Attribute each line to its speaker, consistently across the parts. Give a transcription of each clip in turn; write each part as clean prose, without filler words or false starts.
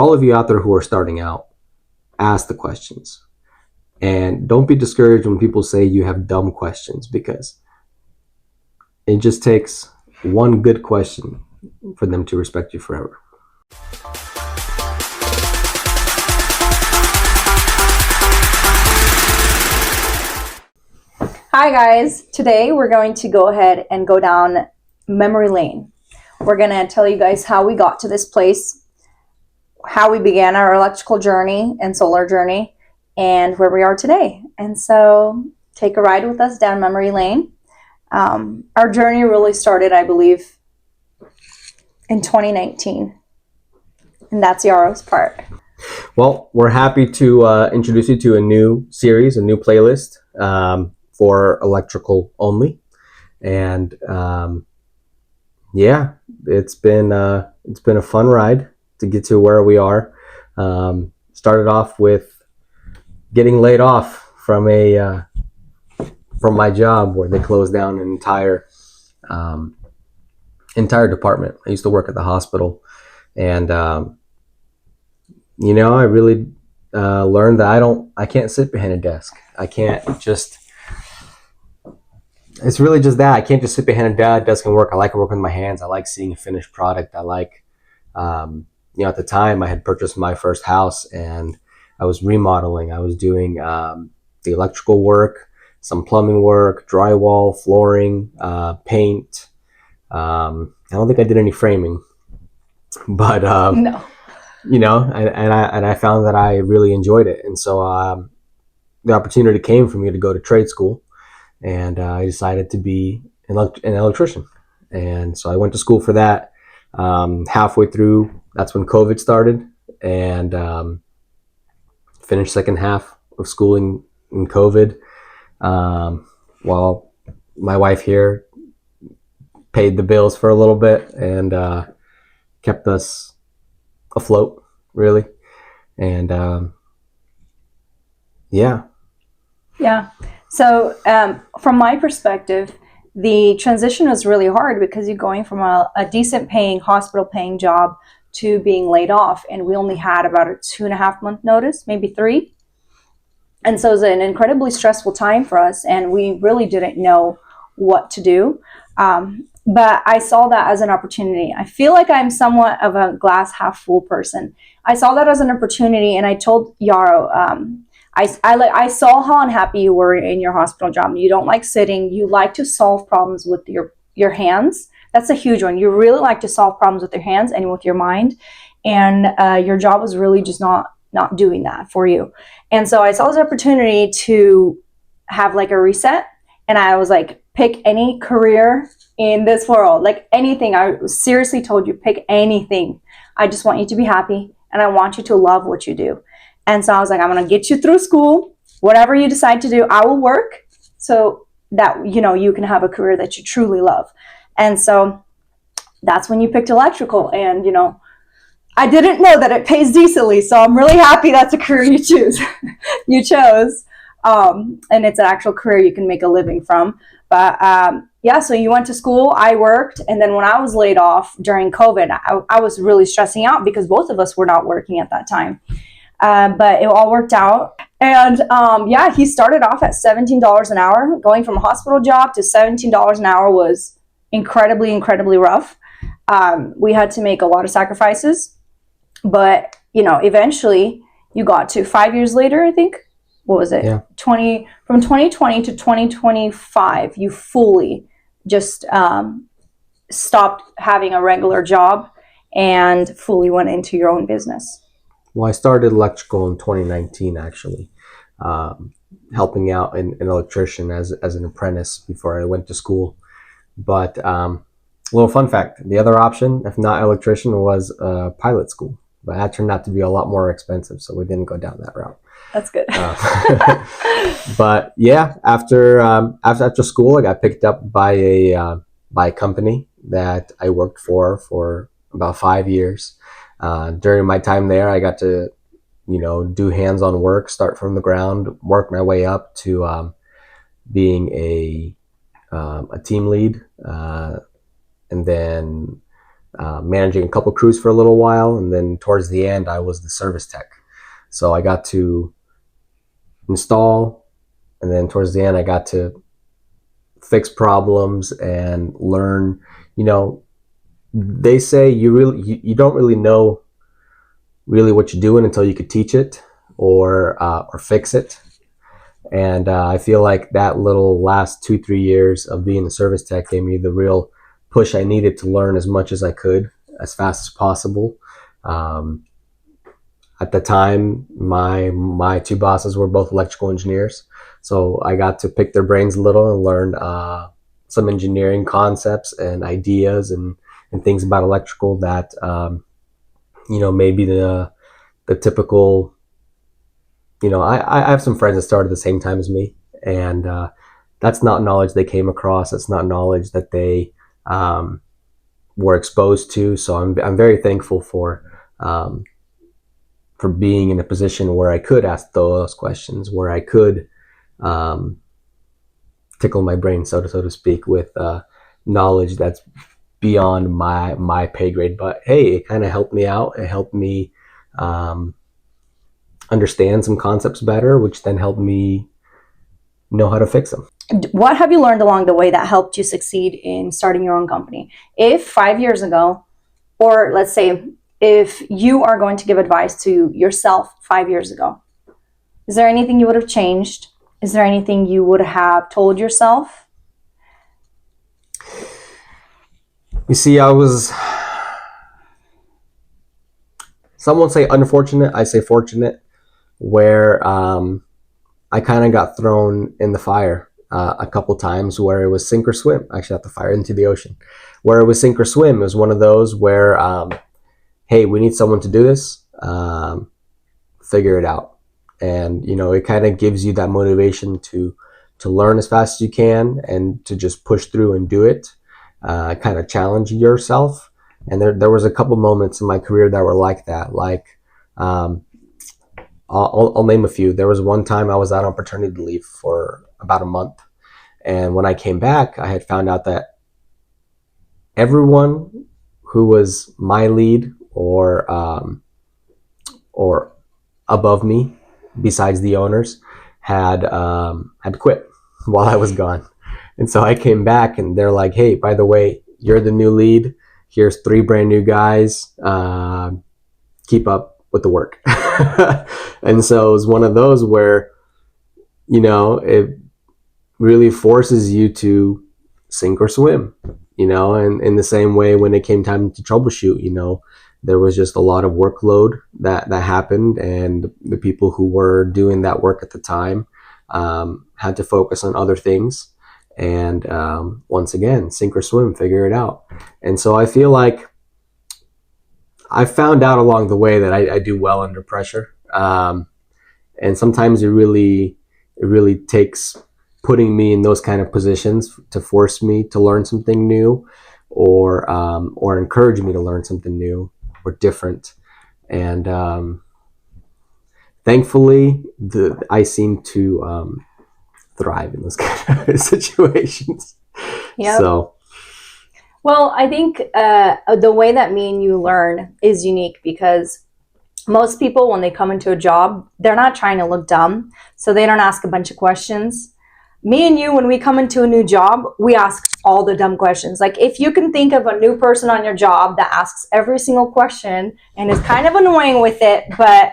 Speaker 1: all of you out there who are starting out, ask the questions. And don't be discouraged when people say you have dumb questions, because it just takes one good question for them to respect you forever.
Speaker 2: Hi guys, today we're going to go ahead and go down memory lane. We're going to tell you guys how we got to this place, how we began our electrical journey and solar journey, and where we are today. And so take a ride with us down memory lane. Our journey really started, I believe, in 2019, and that's Yaro's part.
Speaker 1: Well, we're happy to introduce you to a new series, a new playlist for electrical only. And yeah, it's been a fun ride to get to where we are. Started off with getting laid off from my job, where they closed down an entire department. I used to work at the hospital, and I really learned that I can't sit behind a desk. I can't just. It's really just that I can't just sit behind a desk and work. I like working with my hands. I like seeing a finished product. I like, at the time I had purchased my first house and I was remodeling. I was doing the electrical work, some plumbing work, drywall, flooring, paint. I don't think I did any framing, but
Speaker 2: No.
Speaker 1: and I found that I really enjoyed it, and so the opportunity came for me to go to trade school. And I decided to be an electrician. And so I went to school for that. Halfway through, that's when COVID started, and finished second half of schooling in COVID, while my wife here paid the bills for a little bit and kept us afloat, really. And yeah.
Speaker 2: So from my perspective, the transition was really hard because you're going from a decent paying, hospital paying job to being laid off. And we only had about a 2.5 month notice, maybe 3. And so it was an incredibly stressful time for us. And we really didn't know what to do. But I saw that as an opportunity. I feel like I'm somewhat of a glass half full person. I saw that as an opportunity, and I told Yaro, I saw how unhappy you were in your hospital job. You don't like sitting. You like to solve problems with your hands. That's a huge one. You really like to solve problems with your hands and with your mind. And your job was really just not doing that for you. And so I saw this opportunity to have like a reset. And I was like, pick any career in this world, like anything. I seriously told you, pick anything. I just want you to be happy, and I want you to love what you do. And so I was like, I'm going to get you through school. Whatever you decide to do, I will work so that, you can have a career that you truly love. And so that's when you picked electrical. And, I didn't know that it pays decently. So I'm really happy that's a career you chose. And it's an actual career you can make a living from. But so you went to school, I worked. And then when I was laid off during COVID, I was really stressing out because both of us were not working at that time. But it all worked out. And he started off at $17 an hour. Going from a hospital job to $17 an hour was incredibly, incredibly rough. We had to make a lot of sacrifices. But, eventually you got to 5 years later, I think. What was it?
Speaker 1: Yeah.
Speaker 2: From 2020 to 2025, you fully just stopped having a regular job and fully went into your own business.
Speaker 1: Well, I started electrical in 2019, actually, helping out an electrician as an apprentice before I went to school. But a little fun fact, the other option, if not electrician, was pilot school. But that turned out to be a lot more expensive, so we didn't go down that route.
Speaker 2: That's good.
Speaker 1: But yeah, after school, I got picked up by a company that I worked for about 5 years. During my time there, I got to, do hands-on work, start from the ground, work my way up to being a team lead, and then managing a couple crews for a little while, and then towards the end, I was the service tech. So I got to install, and then towards the end, I got to fix problems and learn. You know, they say you don't really know really what you're doing until you could teach it or fix it. And I feel like that little last 2-3 years of being a service tech gave me the real push I needed to learn as much as I could, as fast as possible. Um, at the time, my two bosses were both electrical engineers, so I got to pick their brains a little and learn some engineering concepts and ideas and things about electrical that maybe the typical. I have some friends that started at the same time as me, and that's not knowledge they came across. That's not knowledge that they were exposed to. So I'm very thankful for being in a position where I could ask those questions, where I could tickle my brain, so to speak, with knowledge that's beyond my pay grade. But hey, it kind of helped me out. It helped me understand some concepts better, which then helped me know how to fix them.
Speaker 2: What have you learned along the way that helped you succeed in starting your own company? If 5 years ago, or let's say if you are going to give advice to yourself 5 years ago, is there anything you would have changed? Is there anything you would have told yourself?
Speaker 1: You see, some would say unfortunate, I say fortunate, where I kind of got thrown in the fire a couple times where it was sink or swim. Actually, not the fire, into the ocean. Where it was sink or swim. It was one of those where, hey, we need someone to do this. Figure it out. And, it kind of gives you that motivation to learn as fast as you can and to just push through and do it. Kind of challenge yourself. And there was a couple moments in my career that were like that. Like, I'll name a few. There was one time I was out on paternity leave for about a month. And when I came back, I had found out that everyone who was my lead or above me, besides the owners, had quit while I was gone. And so I came back and they're like, hey, by the way, you're the new lead. Here's 3 brand new guys. Keep up with the work. And so it was one of those where, it really forces you to sink or swim, and in the same way when it came time to troubleshoot, there was just a lot of workload that happened, and the people who were doing that work at the time had to focus on other things. And once again, sink or swim, figure it out. And so I feel like I found out along the way that I do well under pressure. And sometimes it really takes putting me in those kind of positions to force me to learn something new or encourage me to learn something new or different. And thankfully, I seem to thrive in those kind of situations.
Speaker 2: Yeah.
Speaker 1: So.
Speaker 2: Well, I think the way that me and you learn is unique because most people, when they come into a job, they're not trying to look dumb, so they don't ask a bunch of questions. Me and you, when we come into a new job, we ask all the dumb questions. Like, if you can think of a new person on your job that asks every single question and is kind of annoying with it, but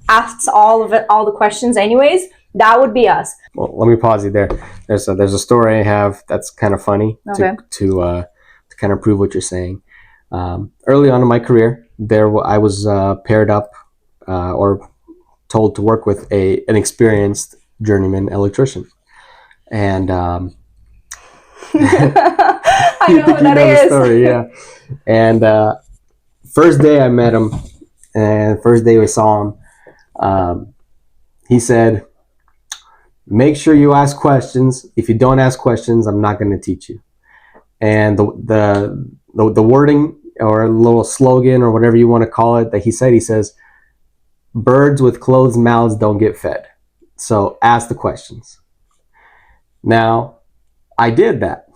Speaker 2: asks all the questions anyways, that would be us.
Speaker 1: Well, let me pause you there. There's a story I have that's kind of funny.
Speaker 2: Okay.
Speaker 1: To kind of prove what you're saying. Early on in my career, I was paired up or told to work with an experienced journeyman electrician. And
Speaker 2: I know what that is.
Speaker 1: The story, yeah. And first day I met him, and first day we saw him, he said, make sure you ask questions. If you don't ask questions, I'm not going to teach you. And the wording or a little slogan or whatever you want to call it that he says, birds with closed mouths don't get fed. So ask the questions. Now, I did that.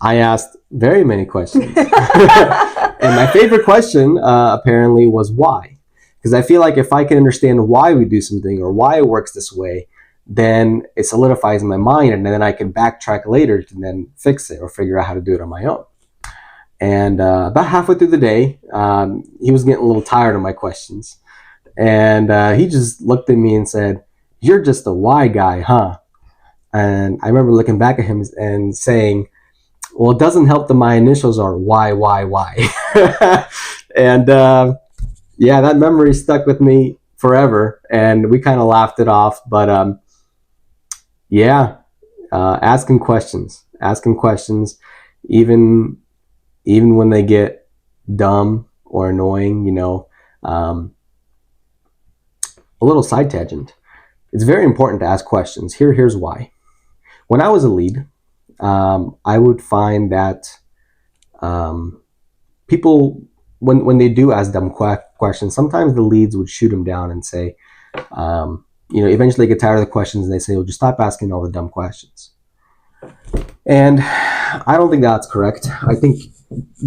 Speaker 1: I asked Very many questions. And my favorite question apparently was why. Because I feel like if I can understand why we do something or why it works this way, then it solidifies in my mind, and then I can backtrack later to then fix it or figure out how to do it on my own. And about halfway through the day, he was getting a little tired of my questions. And he just looked at me and said, "You're just a why guy, huh?" And I remember looking back at him and saying, "Well, it doesn't help that my initials are why." And yeah, that memory stuck with me forever. And we kind of laughed it off. But yeah, asking questions, even when they get dumb or annoying, a little side tangent. It's very important to ask questions. Here's why. When I was a lead, I would find that people, when they do ask dumb questions, sometimes the leads would shoot them down and say, eventually they get tired of the questions and they say, "Well, just stop asking all the dumb questions." And I don't think that's correct. I think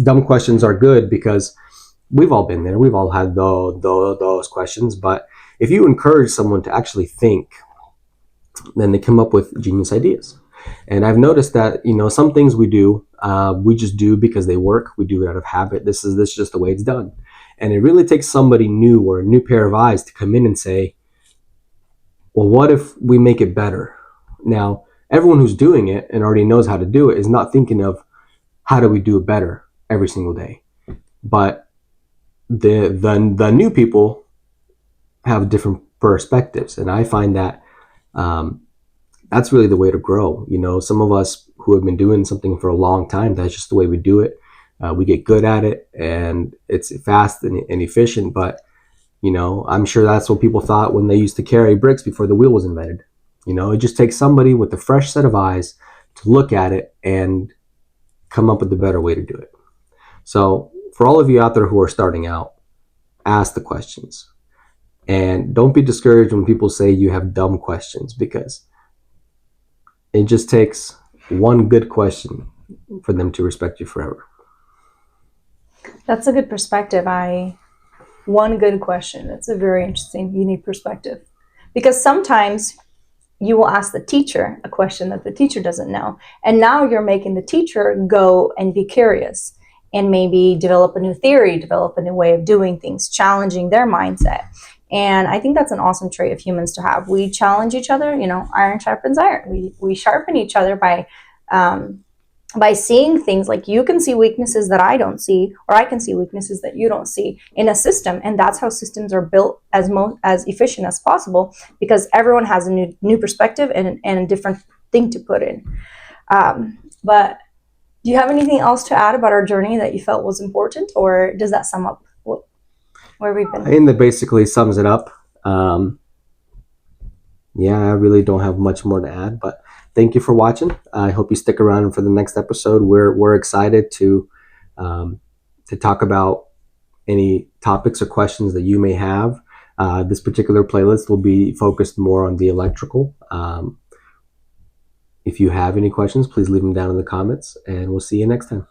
Speaker 1: dumb questions are good because we've all been there. We've all had those questions. But if you encourage someone to actually think, then they come up with genius ideas. And I've noticed that, some things we do, we just do because they work. We do it out of habit. This is just the way it's done. And it really takes somebody new or a new pair of eyes to come in and say, "Well, what if we make it better?" Now, everyone who's doing it and already knows how to do it is not thinking of how do we do it better every single day. But the new people have different perspectives, and I find that that's really the way to grow. Some of us who have been doing something for a long time, that's just the way we do it. We get good at it, and it's fast and efficient. But I'm sure that's what people thought when they used to carry bricks before the wheel was invented. It just takes somebody with a fresh set of eyes to look at it and come up with a better way to do it. So for all of you out there who are starting out, ask the questions. And don't be discouraged when people say you have dumb questions, because it just takes one good question for them to respect you forever.
Speaker 2: That's a good perspective. One good question. That's a very interesting, unique perspective. Because sometimes you will ask the teacher a question that the teacher doesn't know. And now you're making the teacher go and be curious and maybe develop a new theory, develop a new way of doing things, challenging their mindset. And I think that's an awesome trait of humans to have. We challenge each other, iron sharpens iron. We sharpen each other by seeing things. Like, you can see weaknesses that I don't see, or I can see weaknesses that you don't see in a system. And that's how systems are built as efficient as possible, because everyone has a new perspective and a different thing to put in. But do you have anything else to add about our journey that you felt was important, or does that sum up where we've been?
Speaker 1: I think that basically sums it up. Yeah, I really don't have much more to add, but thank you for watching. I hope you stick around for the next episode. We're excited to talk about any topics or questions that you may have. This particular playlist will be focused more on the electrical. If you have any questions, please leave them down in the comments, and we'll see you next time.